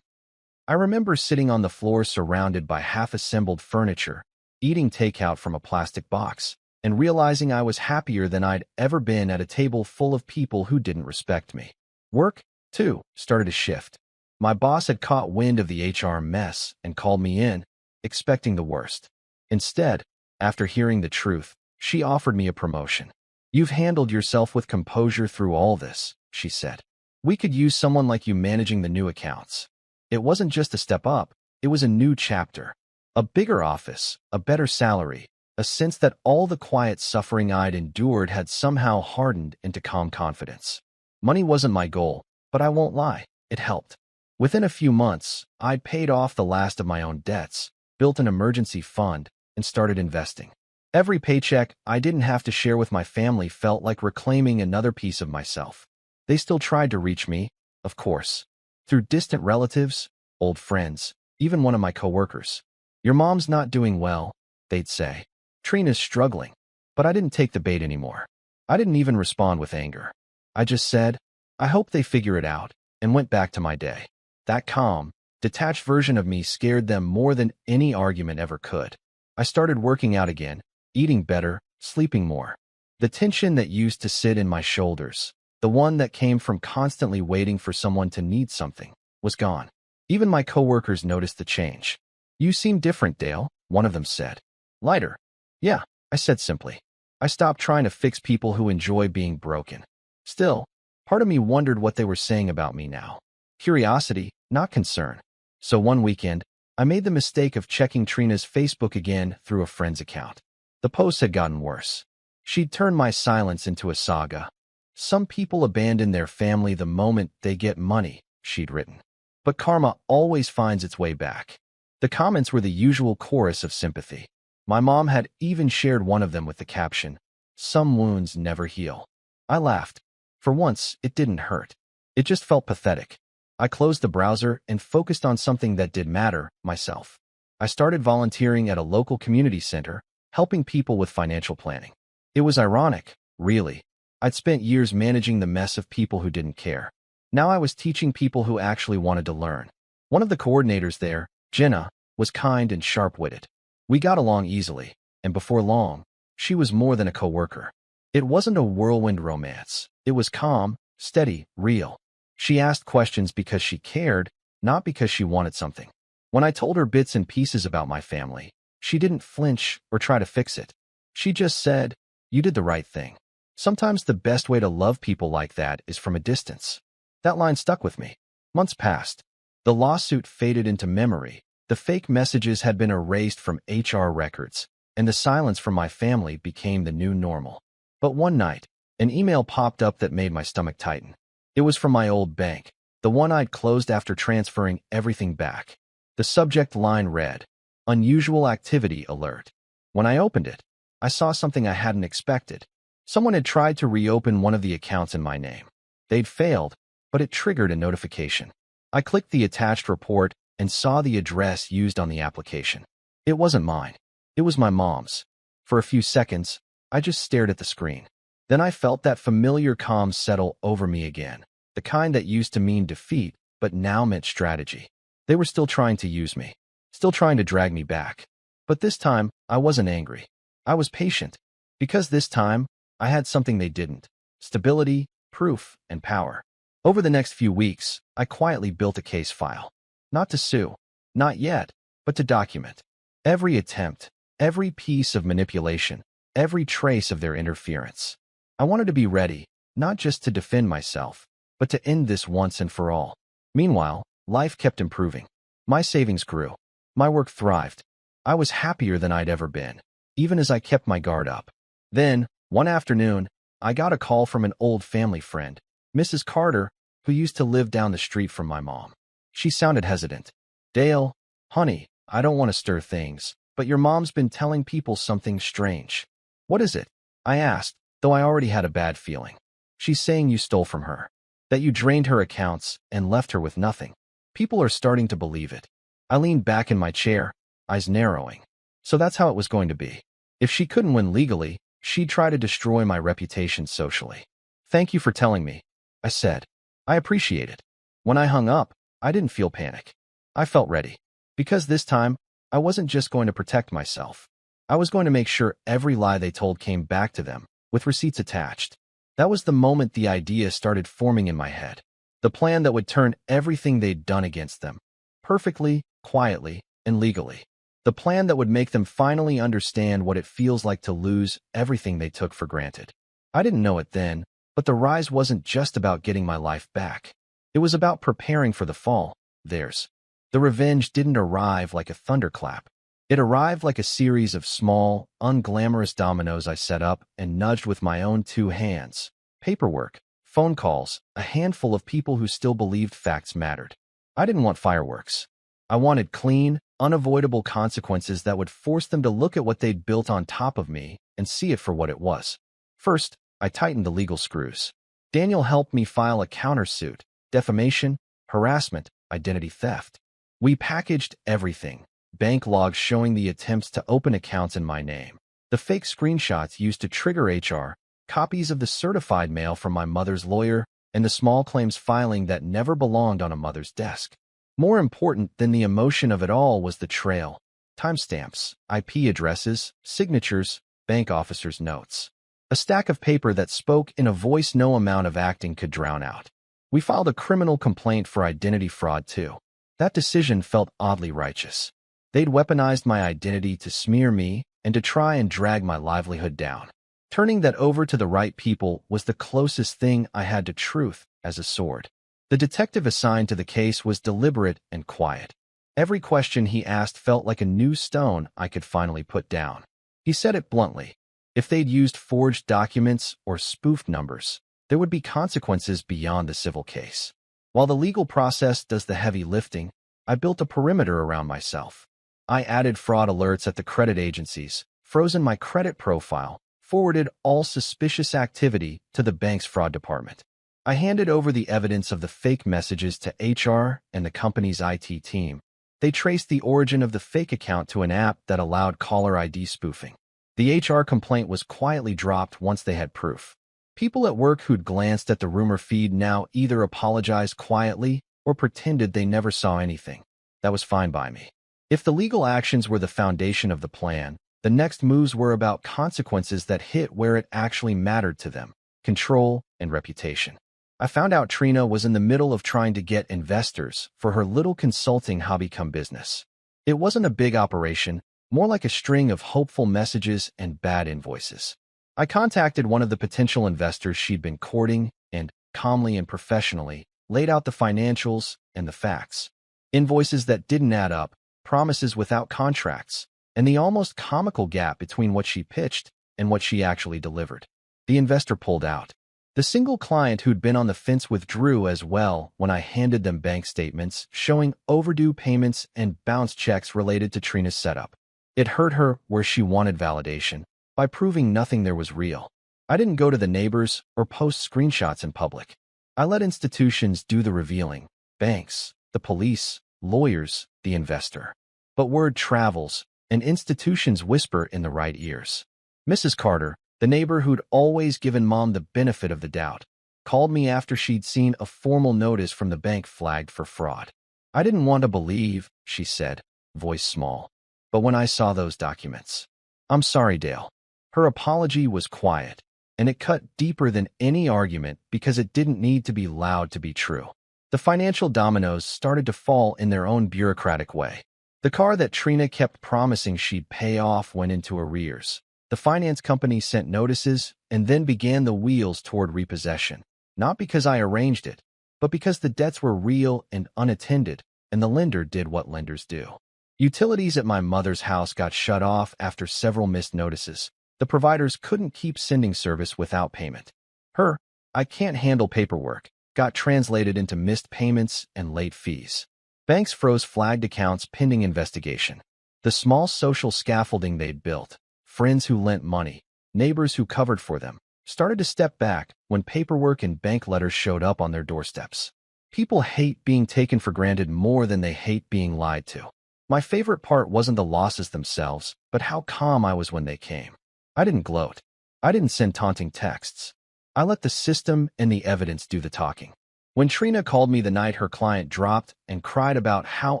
I remember sitting on the floor surrounded by half-assembled furniture, eating takeout from a plastic box, and realizing I was happier than I'd ever been at a table full of people who didn't respect me. Work, too, started to shift. My boss had caught wind of the HR mess and called me in, expecting the worst. Instead, after hearing the truth, she offered me a promotion. "You've handled yourself with composure through all this," she said. "We could use someone like you managing the new accounts." It wasn't just a step up, it was a new chapter. A bigger office, a better salary, a sense that all the quiet suffering I'd endured had somehow hardened into calm confidence. Money wasn't my goal, but I won't lie, it helped. Within a few months, I'd paid off the last of my own debts, built an emergency fund, and started investing. Every paycheck I didn't have to share with my family felt like reclaiming another piece of myself. They still tried to reach me, of course, through distant relatives, old friends, even one of my coworkers. "Your mom's not doing well," they'd say. "Trina's struggling." But I didn't take the bait anymore. I didn't even respond with anger. I just said, "I hope they figure it out," and went back to my day. That calm, detached version of me scared them more than any argument ever could. I started working out again, eating better, sleeping more. The tension that used to sit in my shoulders, the one that came from constantly waiting for someone to need something, was gone. Even my coworkers noticed the change. "You seem different, Dale," one of them said. "Lighter." "Yeah," I said simply. I stopped trying to fix people who enjoy being broken. Still, part of me wondered what they were saying about me now. Curiosity, not concern. So one weekend, I made the mistake of checking Trina's Facebook again through a friend's account. The posts had gotten worse. She'd turned my silence into a saga. "Some people abandon their family the moment they get money," she'd written. "But karma always finds its way back." The comments were the usual chorus of sympathy. My mom had even shared one of them with the caption, "Some wounds never heal." I laughed. For once, it didn't hurt. It just felt pathetic. I closed the browser and focused on something that did matter, myself. I started volunteering at a local community center, helping people with financial planning. It was ironic, really. I'd spent years managing the mess of people who didn't care. Now I was teaching people who actually wanted to learn. One of the coordinators there, Jenna, was kind and sharp-witted. We got along easily, and before long, she was more than a coworker. It wasn't a whirlwind romance. It was calm, steady, real. She asked questions because she cared, not because she wanted something. When I told her bits and pieces about my family, she didn't flinch or try to fix it. She just said, "You did the right thing." Sometimes the best way to love people like that is from a distance. That line stuck with me. Months passed. The lawsuit faded into memory. The fake messages had been erased from HR records, and the silence from my family became the new normal. But one night, an email popped up that made my stomach tighten. It was from my old bank, the one I'd closed after transferring everything back. The subject line read, "Unusual activity alert." When I opened it, I saw something I hadn't expected. Someone had tried to reopen one of the accounts in my name. They'd failed, but it triggered a notification. I clicked the attached report and saw the address used on the application. It wasn't mine. It was my mom's. For a few seconds, I just stared at the screen. Then I felt that familiar calm settle over me again, the kind that used to mean defeat, but now meant strategy. They were still trying to use me, still trying to drag me back. But this time, I wasn't angry. I was patient, because this time, I had something they didn't: stability, proof, and power. Over the next few weeks, I quietly built a case file. Not to sue, not yet, but to document. Every attempt, every piece of manipulation, every trace of their interference. I wanted to be ready, not just to defend myself, but to end this once and for all. Meanwhile, life kept improving. My savings grew. My work thrived. I was happier than I'd ever been, even as I kept my guard up. Then, one afternoon, I got a call from an old family friend. Mrs. Carter, who used to live down the street from my mom. She sounded hesitant. Dale, honey, I don't want to stir things, but your mom's been telling people something strange. What is it? I asked, though I already had a bad feeling. She's saying you stole from her, that you drained her accounts and left her with nothing. People are starting to believe it. I leaned back in my chair, eyes narrowing. So that's how it was going to be. If she couldn't win legally, she'd try to destroy my reputation socially. Thank you for telling me, I said. I appreciate it. When I hung up, I didn't feel panic. I felt ready. Because this time, I wasn't just going to protect myself. I was going to make sure every lie they told came back to them, with receipts attached. That was the moment the idea started forming in my head. The plan that would turn everything they'd done against them. Perfectly, quietly, and legally. The plan that would make them finally understand what it feels like to lose everything they took for granted. I didn't know it then, but the rise wasn't just about getting my life back. It was about preparing for the fall, theirs. The revenge didn't arrive like a thunderclap. It arrived like a series of small, unglamorous dominoes I set up and nudged with my own two hands. Paperwork, phone calls, a handful of people who still believed facts mattered. I didn't want fireworks. I wanted clean, unavoidable consequences that would force them to look at what they'd built on top of me and see it for what it was. First, I tightened the legal screws. Daniel helped me file a countersuit, defamation, harassment, identity theft. We packaged everything. Bank logs showing the attempts to open accounts in my name, the fake screenshots used to trigger HR, copies of the certified mail from my mother's lawyer, and the small claims filing that never belonged on a mother's desk. More important than the emotion of it all was the trail. Timestamps, IP addresses, signatures, bank officers' notes. A stack of paper that spoke in a voice no amount of acting could drown out. We filed a criminal complaint for identity fraud too. That decision felt oddly righteous. They'd weaponized my identity to smear me and to try and drag my livelihood down. Turning that over to the right people was the closest thing I had to truth as a sword. The detective assigned to the case was deliberate and quiet. Every question he asked felt like a new stone I could finally put down. He said it bluntly. If they'd used forged documents or spoofed numbers, there would be consequences beyond the civil case. While the legal process does the heavy lifting, I built a perimeter around myself. I added fraud alerts at the credit agencies, frozen my credit profile, forwarded all suspicious activity to the bank's fraud department. I handed over the evidence of the fake messages to HR and the company's IT team. They traced the origin of the fake account to an app that allowed caller ID spoofing. The HR complaint was quietly dropped once they had proof. People at work who'd glanced at the rumor feed now either apologized quietly or pretended they never saw anything. That was fine by me. If the legal actions were the foundation of the plan, the next moves were about consequences that hit where it actually mattered to them: control and reputation. I found out Trina was in the middle of trying to get investors for her little consulting hobby come business. It wasn't a big operation, more like a string of hopeful messages and bad invoices. I contacted one of the potential investors she'd been courting and, calmly and professionally, laid out the financials and the facts. Invoices that didn't add up, promises without contracts, and the almost comical gap between what she pitched and what she actually delivered. The investor pulled out. The single client who'd been on the fence withdrew as well when I handed them bank statements showing overdue payments and bounced checks related to Trina's setup. It hurt her where she wanted validation, by proving nothing there was real. I didn't go to the neighbors or post screenshots in public. I let institutions do the revealing: banks, the police, lawyers, the investor. But word travels, and institutions whisper in the right ears. Mrs. Carter, the neighbor who'd always given Mom the benefit of the doubt, called me after she'd seen a formal notice from the bank flagged for fraud. I didn't want to believe, she said, voice small. But when I saw those documents, I'm sorry, Dale. Her apology was quiet, and it cut deeper than any argument because it didn't need to be loud to be true. The financial dominoes started to fall in their own bureaucratic way. The car that Trina kept promising she'd pay off went into arrears. The finance company sent notices and then began the wheels toward repossession. Not because I arranged it, but because the debts were real and unattended, and the lender did what lenders do. Utilities at my mother's house got shut off after several missed notices. The providers couldn't keep sending service without payment. Her I can't handle paperwork got translated into missed payments and late fees. Banks froze flagged accounts pending investigation. The small social scaffolding they'd built, friends who lent money, neighbors who covered for them, started to step back when paperwork and bank letters showed up on their doorsteps. People hate being taken for granted more than they hate being lied to. My favorite part wasn't the losses themselves, but how calm I was when they came. I didn't gloat. I didn't send taunting texts. I let the system and the evidence do the talking. When Trina called me the night her client dropped and cried about how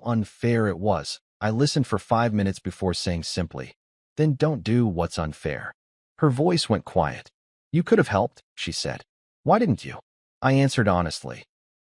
unfair it was, I listened for 5 minutes before saying simply, "Then don't do what's unfair." Her voice went quiet. "You could have helped," she said. "Why didn't you?" I answered honestly.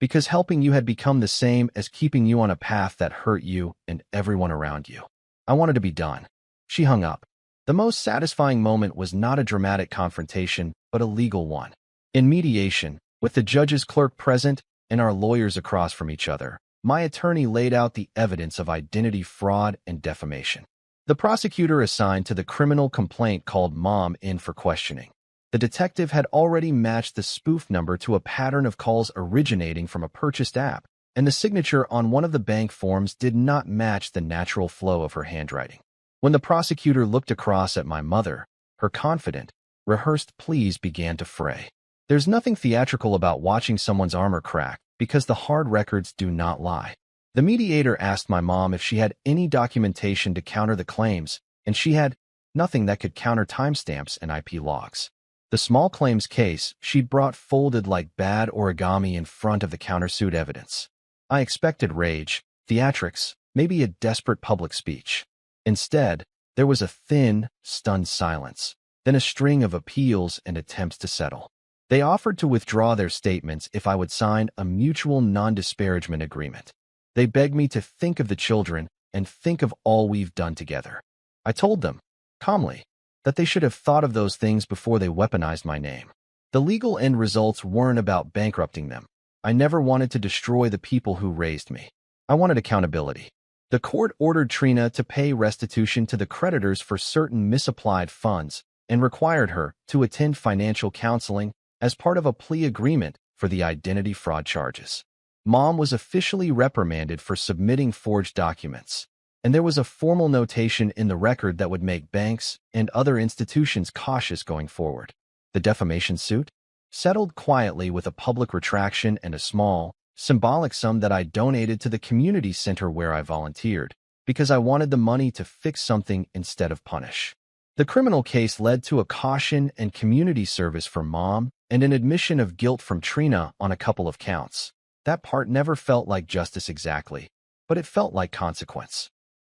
Because helping you had become the same as keeping you on a path that hurt you and everyone around you. I wanted to be done. She hung up. The most satisfying moment was not a dramatic confrontation, but a legal one. In mediation, with the judge's clerk present and our lawyers across from each other, my attorney laid out the evidence of identity fraud and defamation. The prosecutor assigned to the criminal complaint called Mom in for questioning. The detective had already matched the spoof number to a pattern of calls originating from a purchased app, and the signature on one of the bank forms did not match the natural flow of her handwriting. When the prosecutor looked across at my mother, her confident, rehearsed pleas began to fray. There's nothing theatrical about watching someone's armor crack because the hard records do not lie. The mediator asked my mom if she had any documentation to counter the claims, and she had nothing that could counter timestamps and IP logs. The small claims case she'd brought folded like bad origami in front of the countersuit evidence. I expected rage, theatrics, maybe a desperate public speech. Instead, there was a thin, stunned silence, then a string of appeals and attempts to settle. They offered to withdraw their statements if I would sign a mutual non-disparagement agreement. They begged me to think of the children and think of all we've done together. I told them, calmly, that they should have thought of those things before they weaponized my name. The legal end results weren't about bankrupting them. I never wanted to destroy the people who raised me. I wanted accountability. The court ordered Trina to pay restitution to the creditors for certain misapplied funds and required her to attend financial counseling as part of a plea agreement for the identity fraud charges. Mom was officially reprimanded for submitting forged documents, and there was a formal notation in the record that would make banks and other institutions cautious going forward. The defamation suit settled quietly with a public retraction and a small, symbolic sum that I donated to the community center where I volunteered, because I wanted the money to fix something instead of punish. The criminal case led to a caution and community service for Mom and an admission of guilt from Trina on a couple of counts. That part never felt like justice exactly, but it felt like consequence.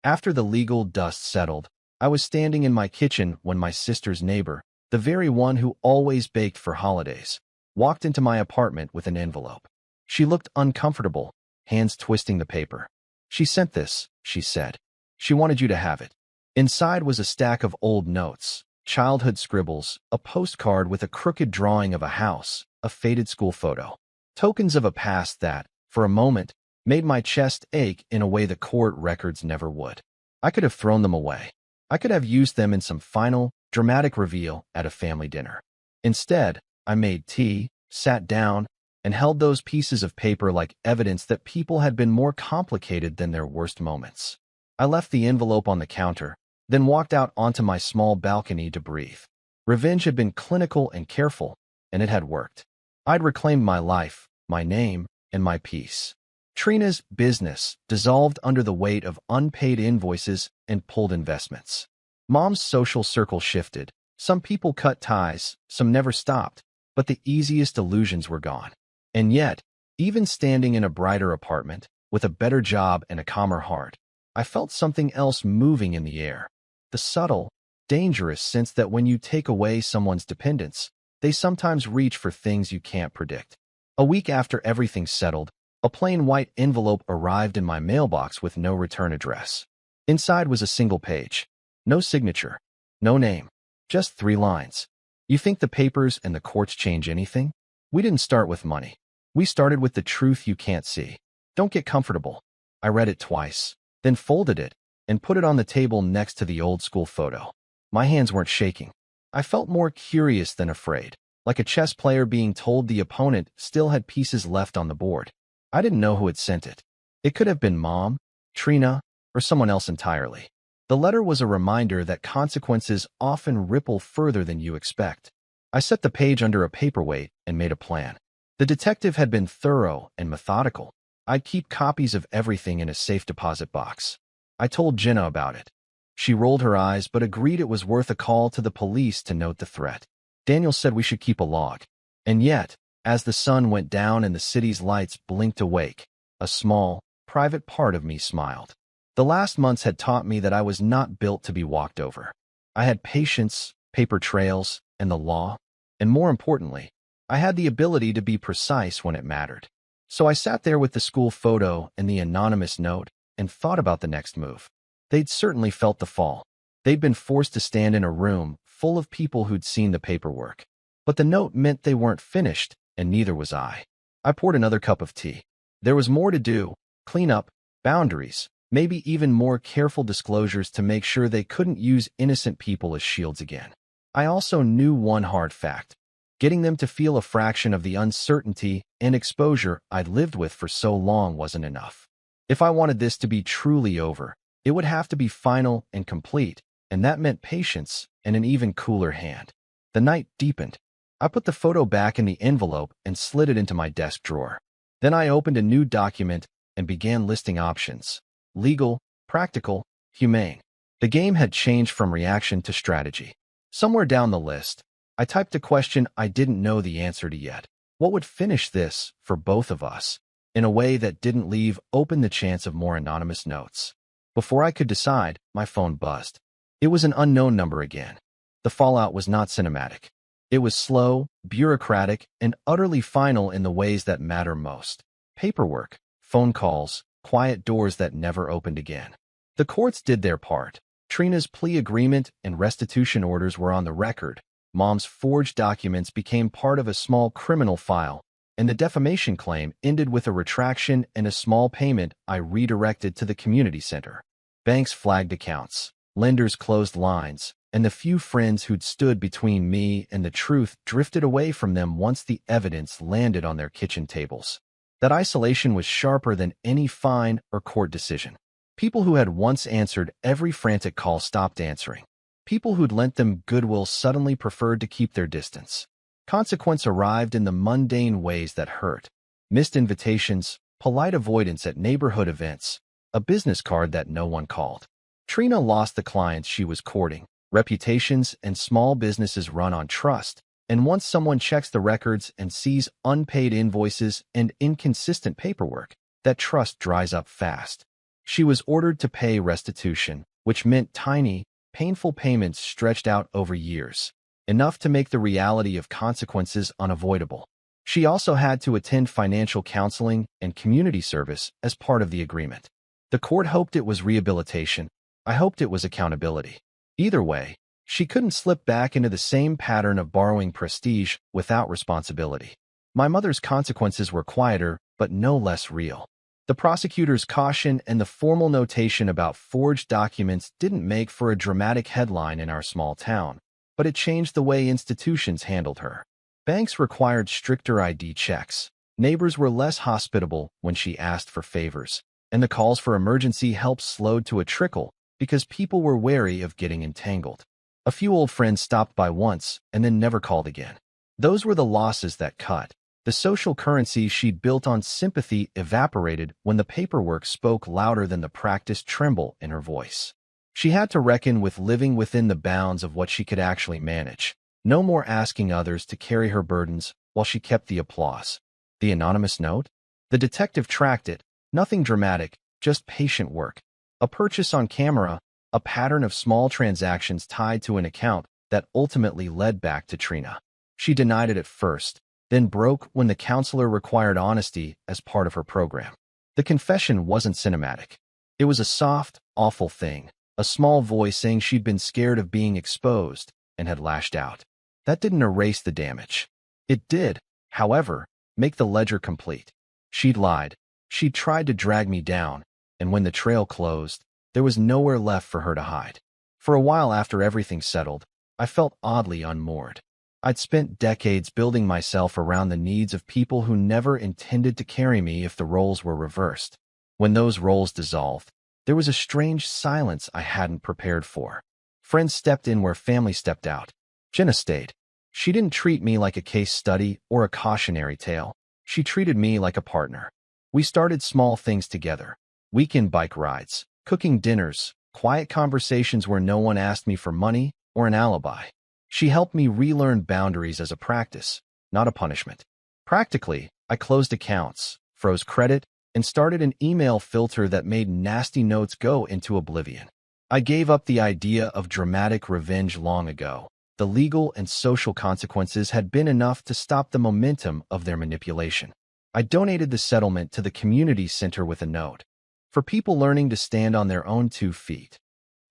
After the legal dust settled, I was standing in my kitchen when my sister's neighbor, the very one who always baked for holidays, walked into my apartment with an envelope. She looked uncomfortable, hands twisting the paper. "She sent this," she said. "She wanted you to have it." Inside was a stack of old notes, childhood scribbles, a postcard with a crooked drawing of a house, a faded school photo. Tokens of a past that, for a moment, made my chest ache in a way the court records never would. I could have thrown them away. I could have used them in some final, dramatic reveal at a family dinner. Instead, I made tea, sat down, and held those pieces of paper like evidence that people had been more complicated than their worst moments. I left the envelope on the counter, then walked out onto my small balcony to breathe. Revenge had been clinical and careful, and it had worked. I'd reclaimed my life, my name, and my peace. Trina's business dissolved under the weight of unpaid invoices and pulled investments. Mom's social circle shifted. Some people cut ties, some never stopped, but the easiest illusions were gone. And yet, even standing in a brighter apartment, with a better job and a calmer heart, I felt something else moving in the air. The subtle, dangerous sense that when you take away someone's dependence, they sometimes reach for things you can't predict. A week after everything settled, a plain white envelope arrived in my mailbox with no return address. Inside was a single page. No signature, no name, just 3 lines. "You think the papers and the courts change anything? We didn't start with money. We started with the truth you can't see. Don't get comfortable." I read it twice, then folded it and put it on the table next to the old school photo. My hands weren't shaking. I felt more curious than afraid. like a chess player being told the opponent still had pieces left on the board. I didn't know who had sent it. It could have been Mom, Trina, or someone else entirely. The letter was a reminder that consequences often ripple further than you expect. I set the page under a paperweight and made a plan. The detective had been thorough and methodical. I'd keep copies of everything in a safe deposit box. I told Jenna about it. She rolled her eyes but agreed it was worth a call to the police to note the threat. Daniel said we should keep a log. And yet, as the sun went down and the city's lights blinked awake, a small, private part of me smiled. The last months had taught me that I was not built to be walked over. I had patience, paper trails, and the law, and more importantly, I had the ability to be precise when it mattered. So I sat there with the school photo and the anonymous note and thought about the next move. They'd certainly felt the fall. They'd been forced to stand in a room full of people who'd seen the paperwork. But the note meant they weren't finished, and neither was I. I poured another cup of tea. There was more to do: clean up, boundaries, maybe even more careful disclosures to make sure they couldn't use innocent people as shields again. I also knew one hard fact. Getting them to feel a fraction of the uncertainty and exposure I'd lived with for so long wasn't enough. If I wanted this to be truly over, it would have to be final and complete, and that meant patience and an even cooler hand. The night deepened. I put the photo back in the envelope and slid it into my desk drawer. Then I opened a new document and began listing options: legal, practical, humane. The game had changed from reaction to strategy. Somewhere down the list, I typed a question I didn't know the answer to yet. What would finish this for both of us, in a way that didn't leave open the chance of more anonymous notes? Before I could decide, my phone buzzed. It was an unknown number again. The fallout was not cinematic. It was slow, bureaucratic, and utterly final in the ways that matter most. Paperwork, phone calls, quiet doors that never opened again. The courts did their part. Trina's plea agreement and restitution orders were on the record. Mom's forged documents became part of a small criminal file, and the defamation claim ended with a retraction and a small payment I redirected to the community center. Banks flagged accounts, lenders closed lines, and the few friends who'd stood between me and the truth drifted away from them once the evidence landed on their kitchen tables. That isolation was sharper than any fine or court decision. People who had once answered every frantic call stopped answering. People who'd lent them goodwill suddenly preferred to keep their distance. Consequence arrived in the mundane ways that hurt: missed invitations, polite avoidance at neighborhood events, a business card that no one called. Trina lost the clients she was courting. Reputations and small businesses run on trust, and once someone checks the records and sees unpaid invoices and inconsistent paperwork, that trust dries up fast. She was ordered to pay restitution, which meant tiny, painful payments stretched out over years, enough to make the reality of consequences unavoidable. She also had to attend financial counseling and community service as part of the agreement. The court hoped it was rehabilitation. I hoped it was accountability. Either way, she couldn't slip back into the same pattern of borrowing prestige without responsibility. My mother's consequences were quieter, but no less real. The prosecutor's caution and the formal notation about forged documents didn't make for a dramatic headline in our small town, but it changed the way institutions handled her. Banks required stricter ID checks. Neighbors were less hospitable when she asked for favors, and the calls for emergency help slowed to a trickle because people were wary of getting entangled. A few old friends stopped by once and then never called again. Those were the losses that cut. The social currency she'd built on sympathy evaporated when the paperwork spoke louder than the practiced tremble in her voice. She had to reckon with living within the bounds of what she could actually manage. No more asking others to carry her burdens while she kept the applause. The anonymous note? The detective tracked it. Nothing dramatic, just patient work. A purchase on camera, a pattern of small transactions tied to an account that ultimately led back to Trina. She denied it at first, then broke when the counselor required honesty as part of her program. The confession wasn't cinematic. It was a soft, awful thing, a small voice saying she'd been scared of being exposed and had lashed out. That didn't erase the damage. It did, however, make the ledger complete. She'd lied. She'd tried to drag me down, and when the trail closed, there was nowhere left for her to hide. For a while after everything settled, I felt oddly unmoored. I'd spent decades building myself around the needs of people who never intended to carry me if the roles were reversed. When those roles dissolved, there was a strange silence I hadn't prepared for. Friends stepped in where family stepped out. Jenna stayed. She didn't treat me like a case study or a cautionary tale. She treated me like a partner. We started small things together. Weekend bike rides, cooking dinners, quiet conversations where no one asked me for money or an alibi. She helped me relearn boundaries as a practice, not a punishment. Practically, I closed accounts, froze credit, and started an email filter that made nasty notes go into oblivion. I gave up the idea of dramatic revenge long ago. The legal and social consequences had been enough to stop the momentum of their manipulation. I donated the settlement to the community center with a note, for people learning to stand on their own 2 feet.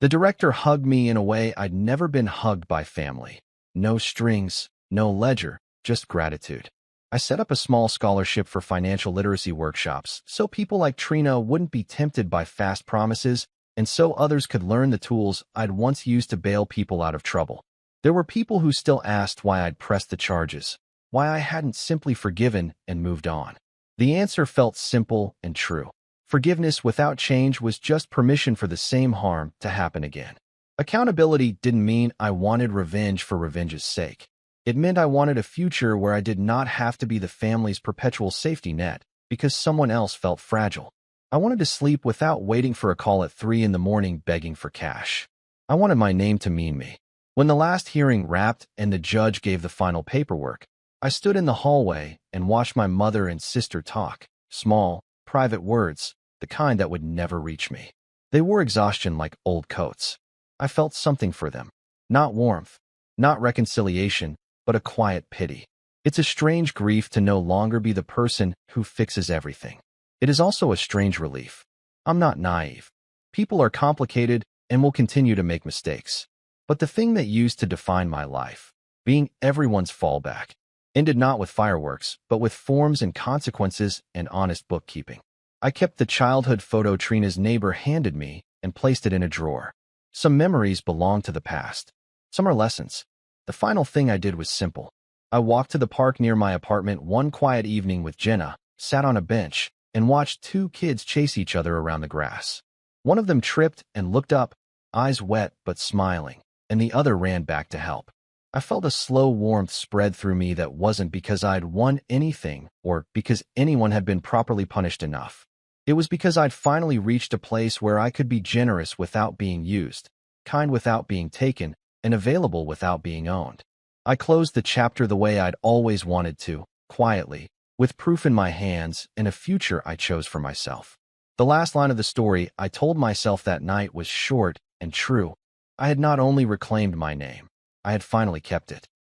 The director hugged me in a way I'd never been hugged by family. No strings, no ledger, just gratitude. I set up a small scholarship for financial literacy workshops so people like Trina wouldn't be tempted by fast promises and so others could learn the tools I'd once used to bail people out of trouble. There were people who still asked why I'd pressed the charges, why I hadn't simply forgiven and moved on. The answer felt simple and true. Forgiveness without change was just permission for the same harm to happen again. Accountability didn't mean I wanted revenge for revenge's sake. It meant I wanted a future where I did not have to be the family's perpetual safety net because someone else felt fragile. I wanted to sleep without waiting for a call at 3 in the morning begging for cash. I wanted my name to mean me. When the last hearing wrapped and the judge gave the final paperwork, I stood in the hallway and watched my mother and sister talk. Small, private words, the kind that would never reach me. They wore exhaustion like old coats. I felt something for them. Not warmth, not reconciliation, but a quiet pity. It's a strange grief to no longer be the person who fixes everything. It is also a strange relief. I'm not naive. People are complicated and will continue to make mistakes. But the thing that used to define my life, being everyone's fallback, ended not with fireworks, but with forms and consequences and honest bookkeeping. I kept the childhood photo Trina's neighbor handed me and placed it in a drawer. Some memories belong to the past. Some are lessons. The final thing I did was simple. I walked to the park near my apartment one quiet evening with Jenna, sat on a bench, and watched 2 kids chase each other around the grass. One of them tripped and looked up, eyes wet but smiling, and the other ran back to help. I felt a slow warmth spread through me that wasn't because I'd won anything or because anyone had been properly punished enough. It was because I'd finally reached a place where I could be generous without being used, kind without being taken, and available without being owned. I closed the chapter the way I'd always wanted to, quietly, with proof in my hands and a future I chose for myself. The last line of the story I told myself that night was short and true. I had not only reclaimed my name, I had finally kept it.